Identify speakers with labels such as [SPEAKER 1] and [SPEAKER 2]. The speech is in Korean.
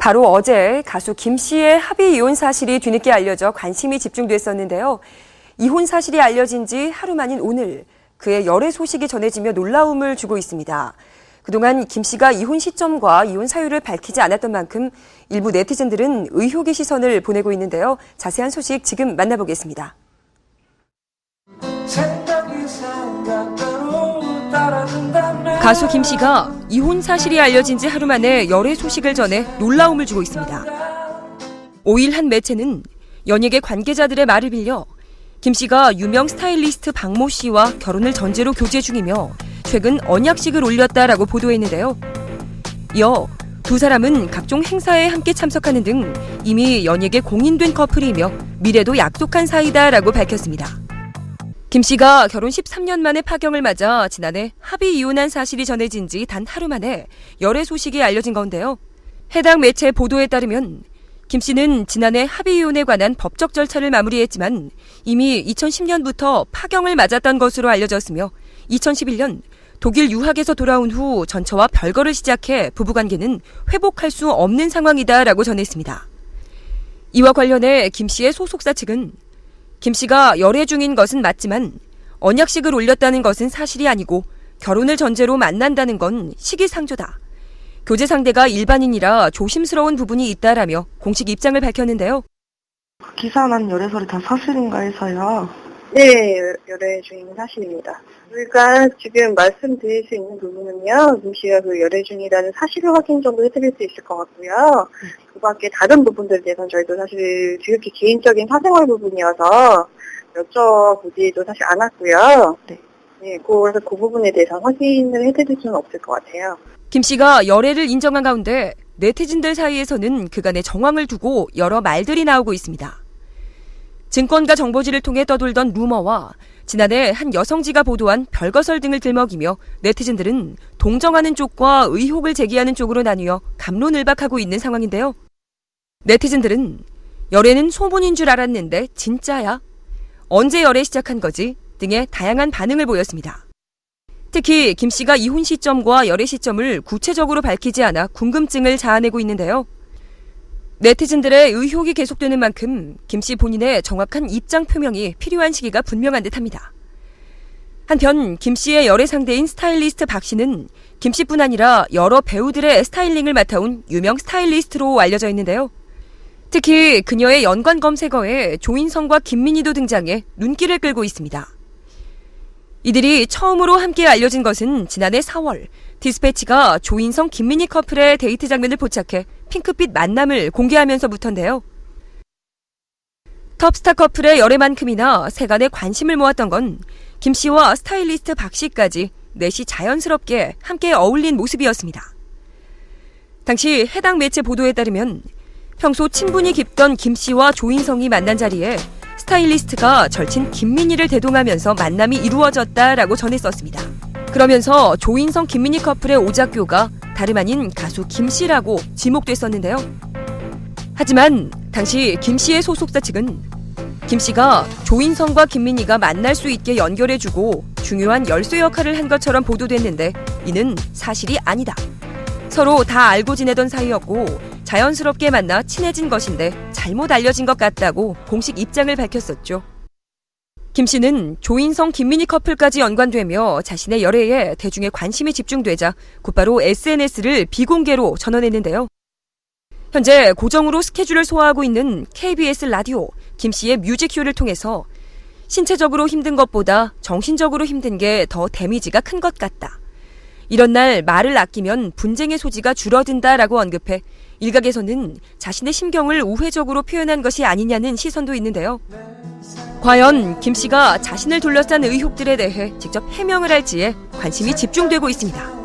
[SPEAKER 1] 바로 어제 가수 김 씨의 합의 이혼 사실이 뒤늦게 알려져 관심이 집중됐었는데요. 이혼 사실이 알려진 지 하루 만인 오늘 그의 열애 소식이 전해지며 놀라움을 주고 있습니다. 그동안 김 씨가 이혼 시점과 이혼 사유를 밝히지 않았던 만큼 일부 네티즌들은 의혹의 시선을 보내고 있는데요. 자세한 소식 지금 만나보겠습니다. 가수 김 씨가 이혼 사실이 알려진 지 하루 만에 열애 소식을 전해 놀라움을 주고 있습니다. 5일 한 매체는 연예계 관계자들의 말을 빌려 김 씨가 유명 스타일리스트 박모 씨와 결혼을 전제로 교제 중이며 최근 언약식을 올렸다라고 보도했는데요. 이어 두 사람은 각종 행사에 함께 참석하는 등 이미 연예계 공인된 커플이며 미래도 약속한 사이다라고 밝혔습니다. 김 씨가 결혼 13년 만에 파경을 맞아 지난해 합의 이혼한 사실이 전해진 지 단 하루 만에 열애 소식이 알려진 건데요. 해당 매체 보도에 따르면 김 씨는 지난해 합의 이혼에 관한 법적 절차를 마무리했지만 이미 2010년부터 파경을 맞았던 것으로 알려졌으며 2011년 독일 유학에서 돌아온 후 전처와 별거를 시작해 부부관계는 회복할 수 없는 상황이다라고 전했습니다. 이와 관련해 김 씨의 소속사 측은 김 씨가 열애 중인 것은 맞지만 언약식을 올렸다는 것은 사실이 아니고 결혼을 전제로 만난다는 건 시기상조다. 교제 상대가 일반인이라 조심스러운 부분이 있다라며 공식 입장을 밝혔는데요.
[SPEAKER 2] 기사난 열애설이 다 사실인가 해서요.
[SPEAKER 3] 네, 열애 중인 사실입니다. 우리가 지금 말씀드릴 수 있는 부분은요, 김 씨가 그 열애 중이라는 사실을 확인 정도 해드릴 수 있을 것 같고요. 그 밖에 다른 부분들에 대해서는 저희도 사실 지극히 개인적인 사생활 부분이어서 여쭤보지도 사실 않았고요. 네, 그래서 그 부분에 대해서 확인을 해드릴 수는 없을 것 같아요.
[SPEAKER 1] 김 씨가 열애를 인정한 가운데 네티즌들 사이에서는 그간의 정황을 두고 여러 말들이 나오고 있습니다. 증권가 정보지를 통해 떠돌던 루머와 지난해 한 여성지가 보도한 별거설 등을 들먹이며 네티즌들은 동정하는 쪽과 의혹을 제기하는 쪽으로 나뉘어 갑론을박하고 있는 상황인데요. 네티즌들은 열애는 소문인 줄 알았는데 진짜야? 언제 열애 시작한 거지? 등의 다양한 반응을 보였습니다. 특히 김 씨가 이혼 시점과 열애 시점을 구체적으로 밝히지 않아 궁금증을 자아내고 있는데요. 네티즌들의 의혹이 계속되는 만큼 김 씨 본인의 정확한 입장 표명이 필요한 시기가 분명한 듯합니다. 한편 김 씨의 열애 상대인 스타일리스트 박 씨는 김 씨뿐 아니라 여러 배우들의 스타일링을 맡아온 유명 스타일리스트로 알려져 있는데요. 특히 그녀의 연관 검색어에 조인성과 김민희도 등장해 눈길을 끌고 있습니다. 이들이 처음으로 함께 알려진 것은 지난해 4월 디스패치가 조인성, 김민희 커플의 데이트 장면을 포착해 핑크빛 만남을 공개하면서부터인데요. 톱스타 커플의 열애만큼이나 세간의 관심을 모았던 건 김 씨와 스타일리스트 박 씨까지 넷이 자연스럽게 함께 어울린 모습이었습니다. 당시 해당 매체 보도에 따르면 평소 친분이 깊던 김 씨와 조인성이 만난 자리에 스타일리스트가 절친 김민희를 대동하면서 만남이 이루어졌다라고 전했었습니다. 그러면서 조인성, 김민희 커플의 오작교가 다름 아닌 가수 김 씨라고 지목됐었는데요. 하지만 당시 김 씨의 소속사 측은 김 씨가 조인성과 김민희가 만날 수 있게 연결해주고 중요한 열쇠 역할을 한 것처럼 보도됐는데 이는 사실이 아니다. 서로 다 알고 지내던 사이였고 자연스럽게 만나 친해진 것인데 잘못 알려진 것 같다고 공식 입장을 밝혔었죠. 김 씨는 조인성, 김민희 커플까지 연관되며 자신의 열애에 대중의 관심이 집중되자 곧바로 SNS를 비공개로 전환했는데요. 현재 고정으로 스케줄을 소화하고 있는 KBS 라디오 김 씨의 뮤직쇼를 통해서 신체적으로 힘든 것보다 정신적으로 힘든 게 더 데미지가 큰 것 같다. 이런 날 말을 아끼면 분쟁의 소지가 줄어든다라고 언급해 일각에서는 자신의 심경을 우회적으로 표현한 것이 아니냐는 시선도 있는데요. 과연 김 씨가 자신을 둘러싼 의혹들에 대해 직접 해명을 할지에 관심이 집중되고 있습니다.